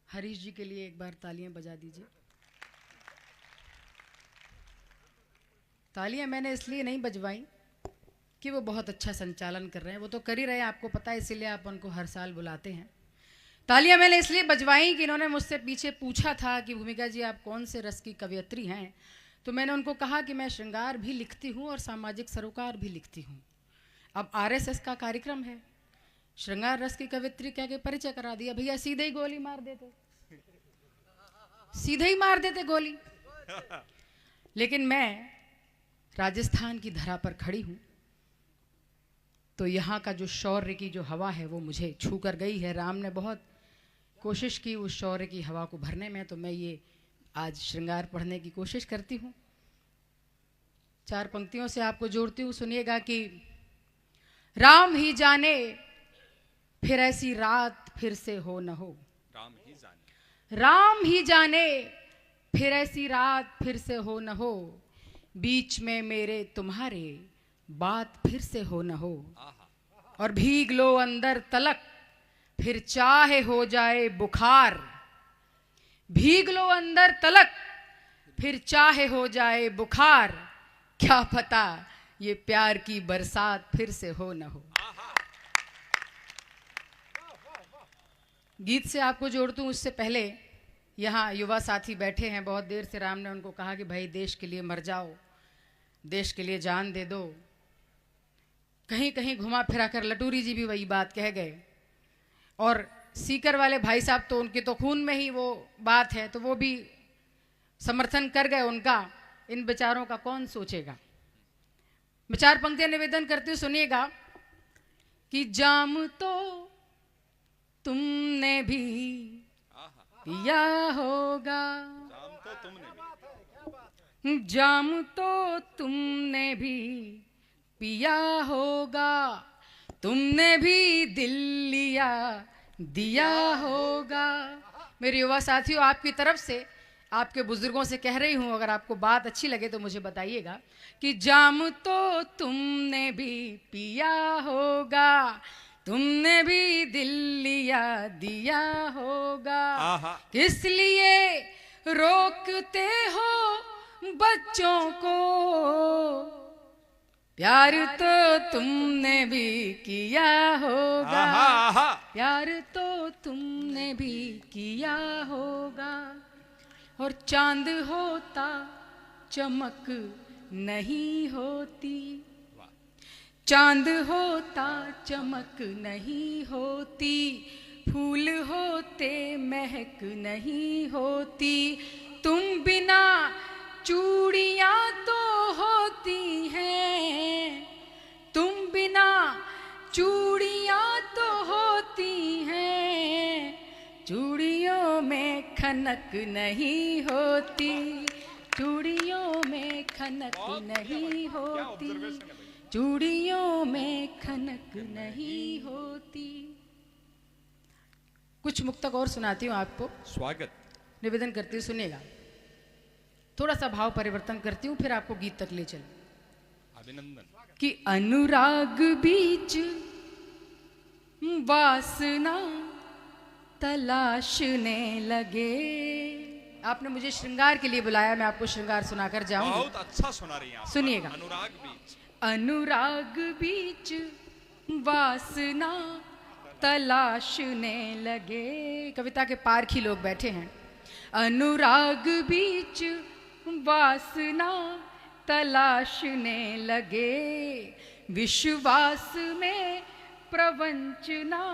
हरीश जी के लिए एक बार तालियां बजा दीजिए। तालियां मैंने इसलिए नहीं बजवाई कि वो बहुत अच्छा संचालन कर रहे हैं, वो तो कर ही रहे हैं, आपको पता है, इसीलिए आप उनको हर साल बुलाते हैं। तालियां मैंने इसलिए बजवाई कि इन्होंने मुझसे पीछे पूछा था कि भूमिका जी आप कौन से रस की कवयित्री हैं, तो मैंने उनको कहा कि मैं श्रृंगार भी लिखती हूँ और सामाजिक सरोकार भी लिखती हूँ। अब आरएसएस का कार्यक्रम है, श्रृंगार रस की कवित्री कह के परिचय करा दिया, भैया सीधे ही गोली मार देते, सीधे ही मार देते गोली। लेकिन मैं राजस्थान की धरा पर खड़ी हूं, तो यहाँ का जो शौर्य की जो हवा है वो मुझे छू कर गई है। राम ने बहुत कोशिश की उस शौर्य की हवा को भरने में, तो मैं ये आज श्रृंगार पढ़ने की कोशिश करती हूँ। 4 पंक्तियों से आपको जोड़ती हूँ, सुनिएगा कि राम ही जाने फिर ऐसी रात फिर से हो न हो, राम ही जाने फिर ऐसी रात फिर से हो न हो, बीच में मेरे तुम्हारे बात फिर से हो न हो, और भीग लो अंदर तलक फिर चाहे हो जाए बुखार, भीग लो अंदर तलक फिर चाहे हो जाए बुखार, क्या पता ये प्यार की बरसात फिर से हो न हो। गीत से आपको जोड़ती हूँ, उससे पहले यहाँ युवा साथी बैठे हैं, बहुत देर से राम ने उनको कहा कि भाई देश के लिए मर जाओ, देश के लिए जान दे दो। कहीं कहीं घुमा फिरा कर लटूरी जी भी वही बात कह गए, और सीकर वाले भाई साहब तो उनके तो खून में ही वो बात है, तो वो भी समर्थन कर गए उनका। इन बेचारों का कौन सोचेगा। मैं 4 पंक्तियां निवेदन करती हूँ, सुनिएगा कि जाम तो तुमने भी पिया होगा, जाम तो तुमने भी पिया होगा, तुमने भी दिल लिया दिया होगा। मेरे युवा साथियों, आपकी तरफ से आपके बुजुर्गों से कह रही हूं, अगर आपको बात अच्छी लगे तो मुझे बताइएगा कि जाम तो तुमने भी पिया होगा, तुमने भी दिल लिया दिया होगा, किस लिए रोकते हो बच्चों को, प्यार तो तुमने भी किया होगा, प्यार तो तुमने भी किया होगा, और चांद होता चमक नहीं होती, चांद होता चमक नहीं होती, फूल होते महक नहीं होती, तुम बिना चूड़ियां तो होती हैं, तुम बिना चूड़ियां तो होती हैं, चूड़ियों में खनक नहीं होती, चूड़ियों में खनक नहीं होती, चूड़ियों में खनक नहीं होती। कुछ मुक्तक और सुनाती हूँ आपको, स्वागत निवेदन करती हूँ, सुनिएगा। थोड़ा सा भाव परिवर्तन करती हूँ, फिर आपको गीत तक ले चल। अभिनंदन। कि अनुराग बीच वासना तलाशने लगे। आपने मुझे श्रृंगार के लिए बुलाया, मैं आपको श्रृंगार सुनाकर जाऊंगी। बहुत अच्छा सुना रही हैं आप। सुनिएगा। अनुराग बीच, अनुराग बीच वासना तलाशने लगे। कविता के पारखी लोग बैठे हैं। अनुराग बीच वासना तलाशने लगे, विश्वास में प्रवंचना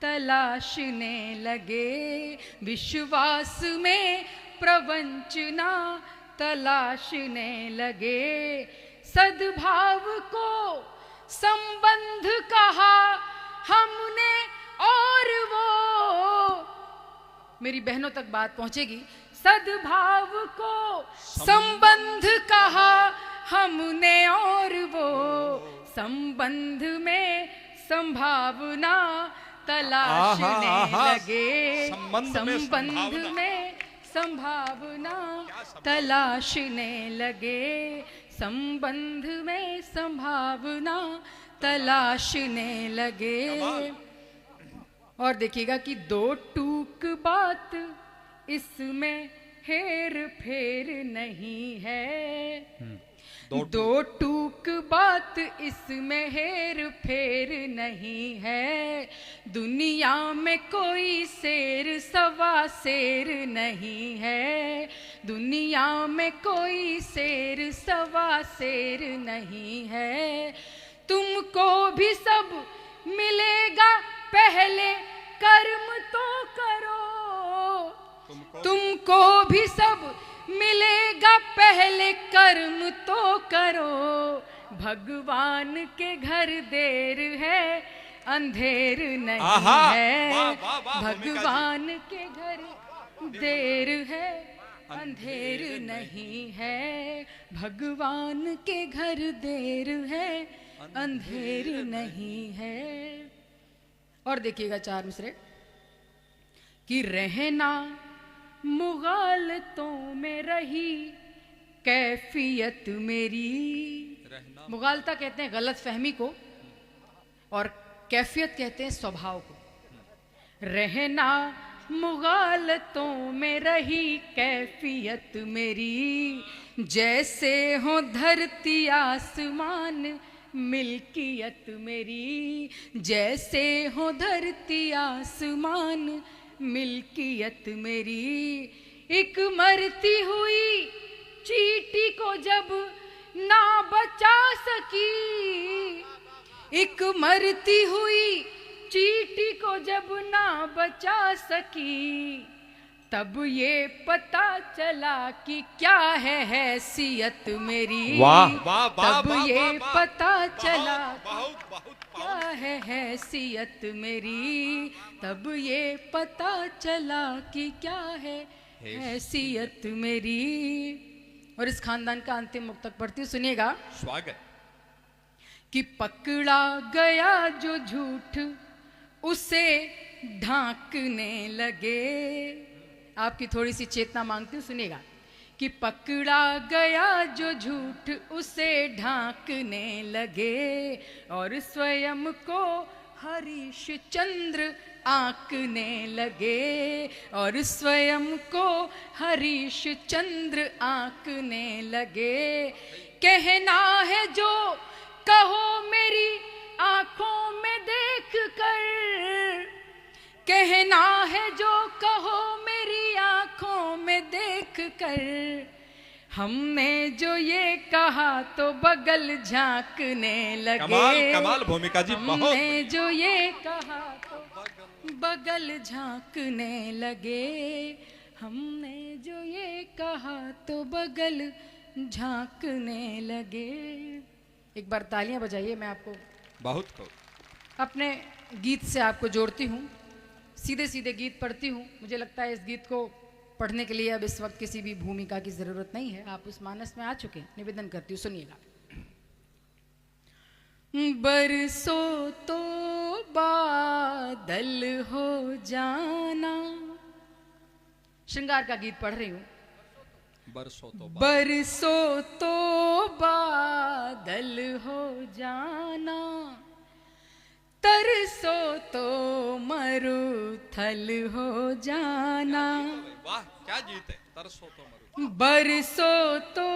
तलाशने लगे, विश्वास में प्रवंचना तलाशने लगे, सद्भाव को संबंध कहा हमने और वो, मेरी बहनों तक बात पहुंचेगी, सद्भाव को संबंध कहा हमने और वो, संबंध में संभावना तलाशने लगे, संबंध में संभावना तलाशने लगे, संबंध में संभावना तलाशने लगे। और देखिएगा कि 2 टूक टूक बात इसमें हेर फेर नहीं है। दो टूक बात इसमें हेर फेर नहीं है। दुनिया में कोई शेर सवा शेर नहीं है। दुनिया में कोई शेर सवा शेर नहीं है। तुमको भी सब मिलेगा, पहले कर्म तो करो। तुमको भी सब मिलेगा, पहले कर्म तो करो। भगवान के घर देर है, अंधेर नहीं है। भगवान के घर देर है, अंधेर नहीं है। भगवान के घर देर है, अंधेर नहीं है। और देखिएगा 4 मिसरे कि रहना मुगालतों में रही कैफियत मेरी। मुगालता कहते हैं गलत फहमी को, और कैफियत कहते हैं स्वभाव को। रहना मुगालतों में रही कैफियत मेरी, जैसे हो धरती आसमान मिल्कियत मेरी। जैसे हो धरती आसमान मिल्कियत मेरी। एक मरती हुई चींटी को जब ना बचा सकी, एक मरती हुई चींटी को जब ना बचा सकी, तब ये पता चला कि क्या है हैसियत मेरी। वाह वाह वाह, तब ये पता चला क्या बहुत है हैसियत मेरी। तब ये पता चला कि क्या है हैसियत मेरी। और इस खानदान का अंतिम मुक्तक पढ़ती हूँ, सुनिएगा। स्वागत। कि पकड़ा गया जो झूठ उसे ढांकने लगे। आपकी थोड़ी सी चेतना मांगती हूँ, सुनिएगा। कि पकड़ा गया जो झूठ उसे ढांकने लगे, और स्वयं को हरीशचंद्र आंकने लगे। और स्वयं को हरीशचंद्र आंकने लगे। कहना है जो कहो मेरी आंखों में देख कर। कहना है जो कहो मेरी आंखों में देख कर। हमने जो ये कहा तो बगल झांकने लगे। कमाल कमाल भूमिका जी, बहुत। हमने जो ये कहा तो बगल झांकने लगे। हमने जो ये कहा तो बगल झांकने लगे। एक बार तालियां बजाइए। मैं आपको बहुत खूब अपने गीत से आपको जोड़ती हूँ। सीधे सीधे गीत पढ़ती हूँ। मुझे लगता है इस गीत को पढ़ने के लिए अब इस वक्त किसी भी भूमिका की जरूरत नहीं है। आप उस मानस में आ चुके हैं। निवेदन करती हूँ, सुनिएगा। बरसों तो बादल हो जाना। श्रृंगार का गीत पढ़ रही हूँ। बरसों तो बादल हो जाना, तरसो तो मरुथल हो जाना। वाह क्या गीत है। तरसो तो मरुथल। बरसो तो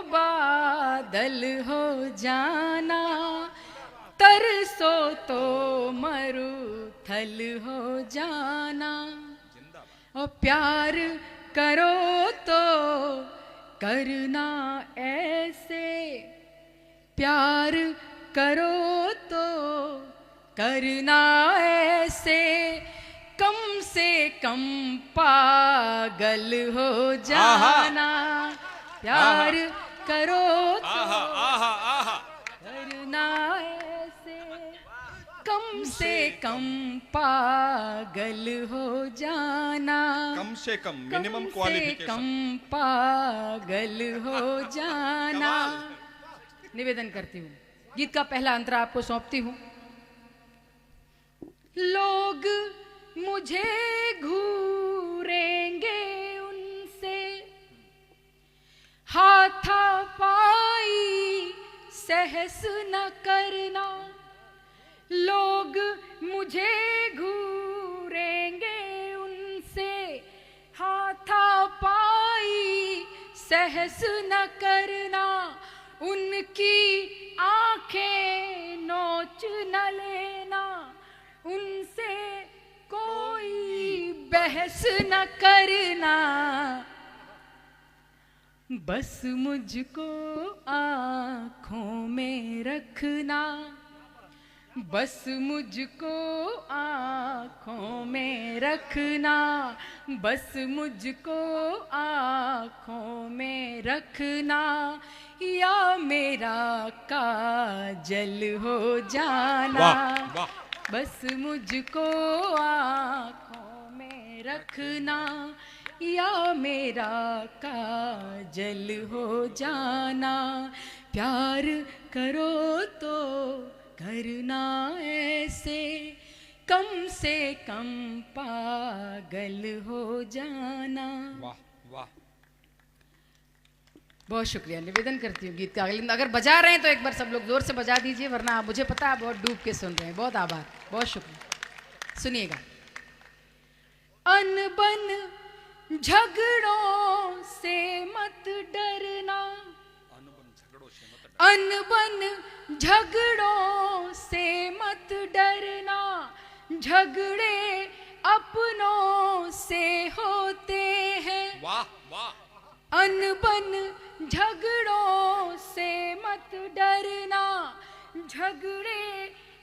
बादल हो जाना, तरसो तो मरुथल हो जाना। और प्यार करो तो करना ऐसे, प्यार करो तो करना ऐसे, कम से कम पागल हो जाना। प्यार करो तो करना ऐसे, कम से कम पागल हो जाना। कम से कम मिनिमम क्वालिफिकेशन। कम पागल हो जाना। निवेदन करती हूँ। गीत का पहला अंतरा आपको सौंपती हूँ। लोग मुझे घूरेंगे उनसे, हाथापाई सहस न करना। लोग मुझे घूरेंगे उनसे, बहस न करना, उनकी आंखें नोच न लेना, उनसे कोई बहस न करना, बस मुझको आँखों में रखना, बस मुझको आँखों में रखना, बस मुझको आँखों में रखना, या मेरा काजल हो जाना। वाह वाह, बस मुझको आँखों में रखना, या मेरा काजल हो जाना। प्यार करो तो करना ऐसे, कम से कम पागल हो जाना। वाह वाह। बहुत शुक्रिया, निवेदन करती हूँ गीत का अगले, अगर बजा रहे हैं तो एक बार सब लोग जोर से बजा दीजिए, वरना मुझे पता है आप बहुत डूब के सुन रहे हैं। बहुत आभार, बहुत शुक्रिया। सुनिएगा। अनबन झगड़ों से मत डरना, अनबन झगड़ों से मत डरना, झगड़े अपनों से होते हैं। वाह वाह। अनबन झगड़ों से मत डरना, झगड़े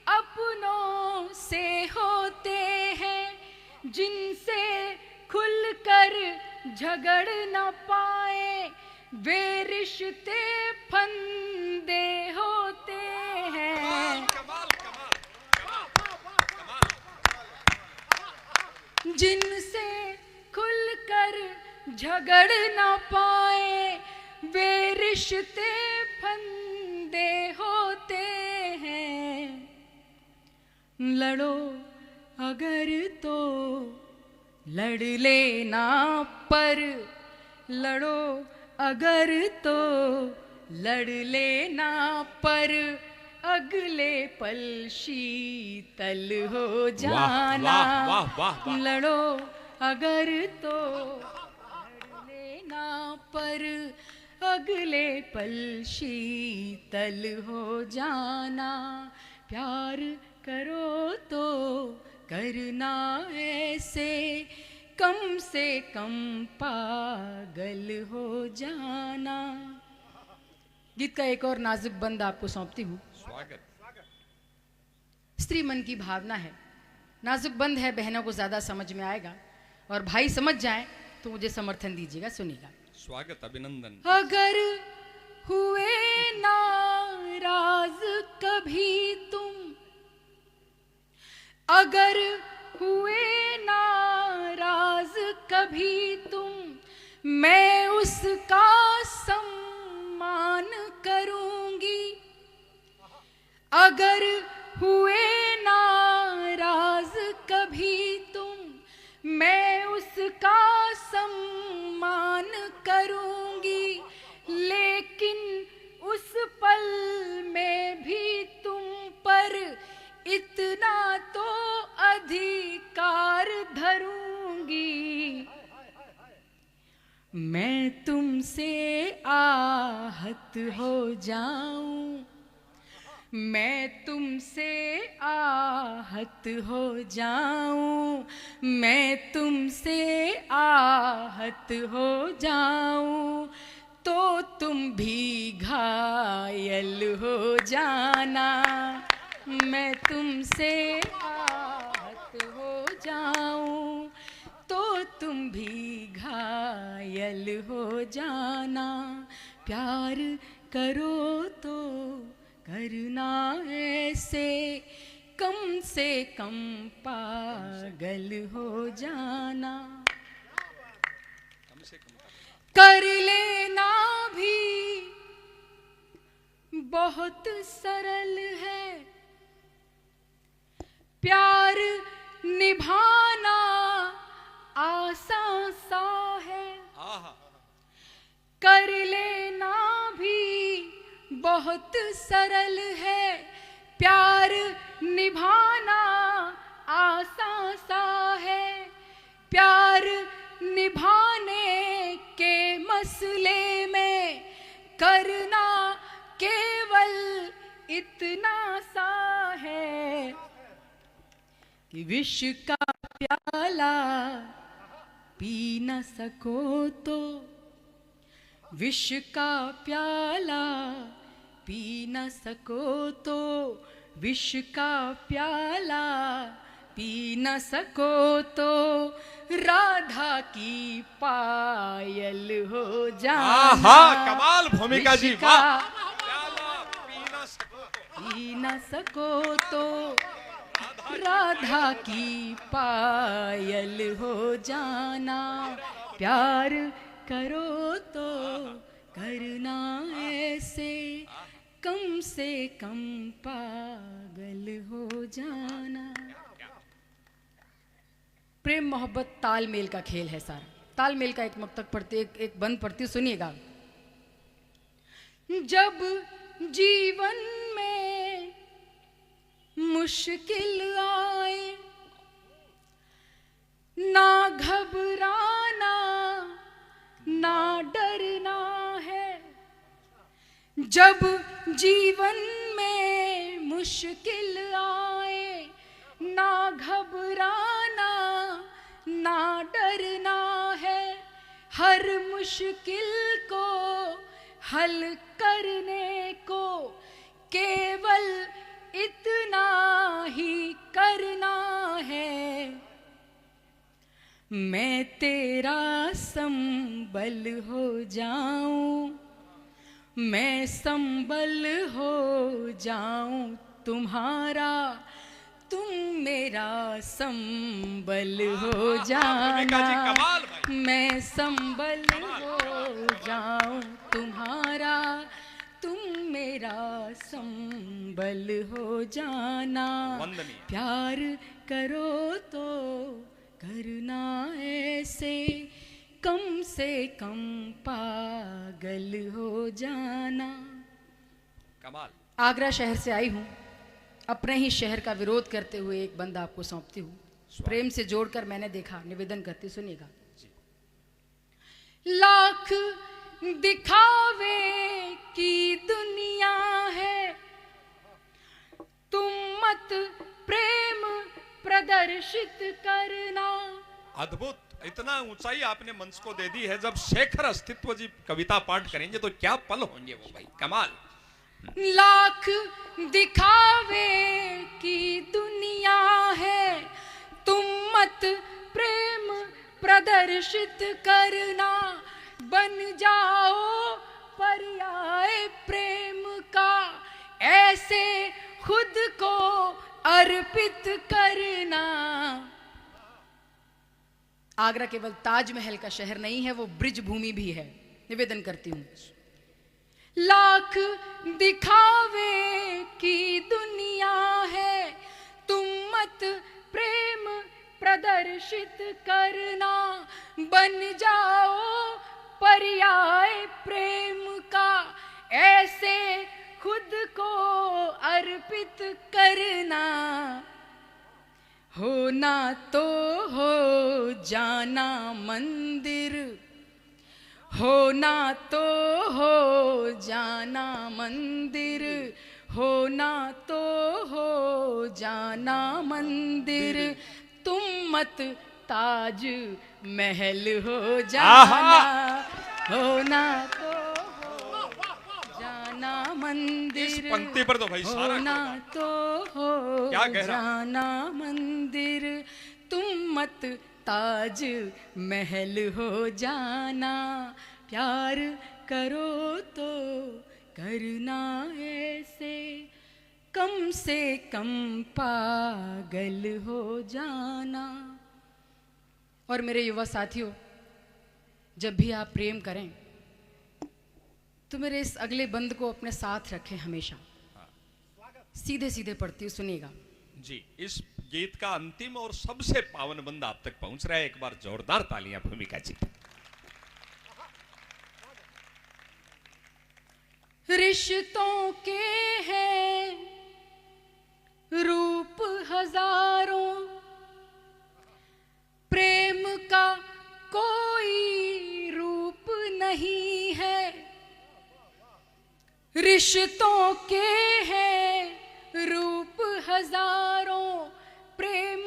अपनों से होते हैं, जिनसे खुलकर झगड़ न पाए वे रिश्ते फंदे होते हैं। कमाल कमाल कमाल। जिनसे खुलकर झगड़ न पाए वे रिश्ते फंदे होते हैं। लड़ो अगर तो लड़ लेना, पर लड़ो अगर तो लड़ लेना, पर अगले पल शीतल हो जाना। वाह वाह वाह वाह। लड़ो अगर तो लड़ लेना, पर अगले पल शीतल हो जाना। प्यार करो तो करना ऐसे, कम से कम पागल हो जाना। गीत का एक और नाजुक बंद आपको सौंपती हूँ। स्वागत। स्त्री मन की भावना है, नाजुक बंद है, बहनों को ज्यादा समझ में आएगा, और भाई समझ जाए तो मुझे समर्थन दीजिएगा। सुनिएगा। स्वागत, अभिनंदन। अगर हुए नाराज कभी तुम, अगर हुए नाराज कभी तुम, मैं उसका सम्मान करूंगी। अगर हुए नाराज कभी तुम, मैं उसका सम्मान करूंगी, लेकिन उस पल में भी तुम पर इतना तो अधिकार धरूंगी। मैं तुमसे आहत हो जाऊं, मैं तुमसे आहत हो जाऊं, मैं तुमसे आहत हो जाऊं, तो तुम भी घायल हो जाना। मैं तुमसे आहत हो जाऊं, तो तुम भी घायल हो जाना। प्यार करो तो करना ऐसे, कम से कम पागल हो जाना। कर लेना भी बहुत सरल है, प्यार निभाना आसान सा है। कर लेना भी बहुत सरल है, प्यार निभाना आसान सा है। प्यार निभाने के मसले कि विष का प्याला पी न सको तो, विष का प्याला पी न सको तो, विष का प्याला पी न सको तो, राधा की पायल हो जाना। आहा, कमाल भूमिका जी, विष का वाह। प्याला पी न सको तो राधा की पायल हो जाना। प्यार करो तो करना ऐसे, कम से कम पागल हो जाना। प्रेम मोहब्बत तालमेल का खेल है सारा। तालमेल का एक मक्तक पढ़ती, एक बंद पढ़ती, सुनिएगा। जब जीवन में मुश्किल आए, ना घबराना ना डरना है। जब जीवन में मुश्किल आए, ना घबराना ना डरना है। हर मुश्किल को हल करने को केवल इतना ही करना है। मैं तेरा संबल हो जाऊं, मैं संबल हो जाऊं तुम्हारा, तुम मेरा संबल हो जाना। मैं संबल हो जाऊं तुम्हारा, तुम मेरा संबल हो जाना। प्यार करो तो करना ऐसे, कम से कम पागल हो जाना। कमाल। आगरा शहर से आई हूँ, अपने ही शहर का विरोध करते हुए एक बंद आपको सौंपती हूँ। प्रेम से जोड़कर मैंने देखा, निवेदन करती, सुनिएगा। लाख दिखावे की दुनिया है, तुम मत प्रेम प्रदर्शित करना। अद्भुत, इतना ऊंचाई आपने मंच को दे दी है। जब शेखर अस्तित्व जी कविता पाठ करेंगे तो क्या पल होंगे वो भाई, कमाल। लाख दिखावे की दुनिया है, तुम मत प्रेम प्रदर्शित करना। बन जाओ पर्याय प्रेम का, ऐसे खुद को अर्पित करना। आगरा केवल ताजमहल का शहर नहीं है, वो ब्रिज भूमि भी है। निवेदन करती हूँ। लाख दिखावे की दुनिया है, तुम मत प्रेम प्रदर्शित करना। बन जाओ पर्याय प्रेम का, ऐसे खुद को अर्पित करना। होना तो हो जाना मंदिर, होना तो हो जाना मंदिर, होना तो हो जाना मंदिर। तुम मत ताज महल हो जाना। होना तो हो जाना मंदिर, इस पंक्ति पर तो भाई सारा होना तो हो जाना मंदिर। तुम मत ताज महल हो जाना। प्यार करो तो करना ऐसे, कम से कम पागल हो जाना। और मेरे युवा साथियों, जब भी आप प्रेम करें तो मेरे इस अगले बंद को अपने साथ रखें हमेशा। सीधे सीधे पढ़ती हूँ, सुनिएगा जी। इस गीत का अंतिम और सबसे पावन बंद आप तक पहुंच रहा है। एक बार जोरदार तालियां भूमिका जी। रिश्तों के हैं रूप हजारों, प्रेम का कोई रूप नहीं है। रिश्तों के हैं रूप हजारों, प्रेम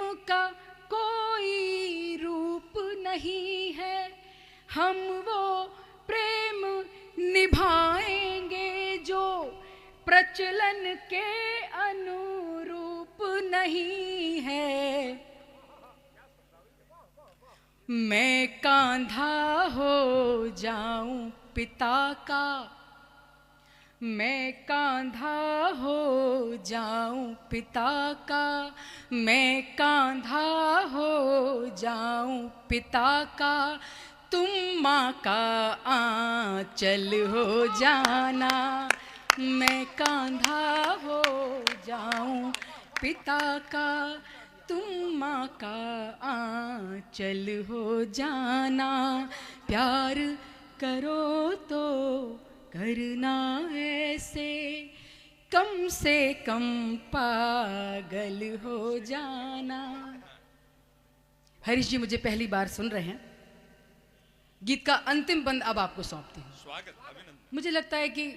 हम वो प्रेम निभाएंगे जो प्रचलन के अनुरूप नहीं है। मैं कांधा हो जाऊं पिता का, मैं कांधा हो जाऊं पिता का, मैं कांधा हो जाऊं पिता का, तुम माँ का आंचल हो जाना। मैं कांधा हो जाऊं पिता का, तुम माँ का आंचल हो जाना। प्यार करो तो करना ऐसे, कम से कम पागल हो जाना। हरीश जी मुझे पहली बार सुन रहे हैं, गीत का अंतिम बंद अब आपको सौंपती हूँ। स्वागत, अभिनंदन। मुझे लगता है कि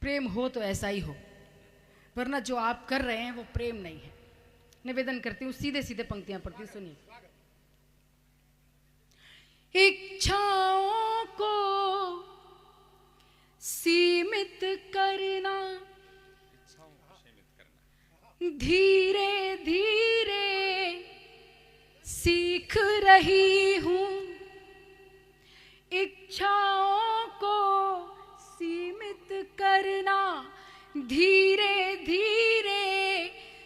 प्रेम हो तो ऐसा ही हो, वरना जो आप कर रहे हैं वो प्रेम नहीं है। निवेदन करती हूँ, सीधे सीधे पंक्तियां पढ़ती हूँ, सुनिए। इच्छाओं को सीमित करना, धीरे धीरे सीख रही हूँ। इच्छाओं को सीमित करना धीरे धीरे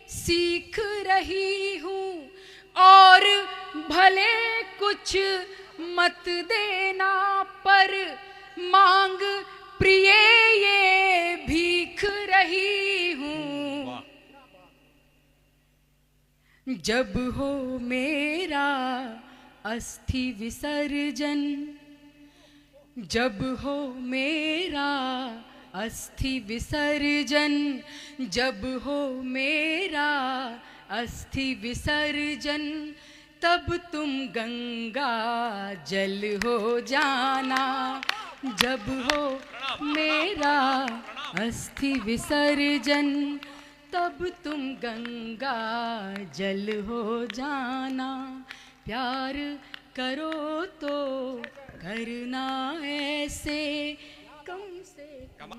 सीख रही हूँ, और भले कुछ मत देना पर मांग प्रिय ये भीख रही हूँ। जब हो मेरा अस्थि विसर्जन, जब हो मेरा अस्थि विसर्जन, जब हो मेरा अस्थि विसर्जन, तब तुम गंगा जल हो जाना। जब हो मेरा अस्थि विसर्जन, तब तुम गंगा जल हो जाना। प्यार करो तो करना ऐसे, कम से कम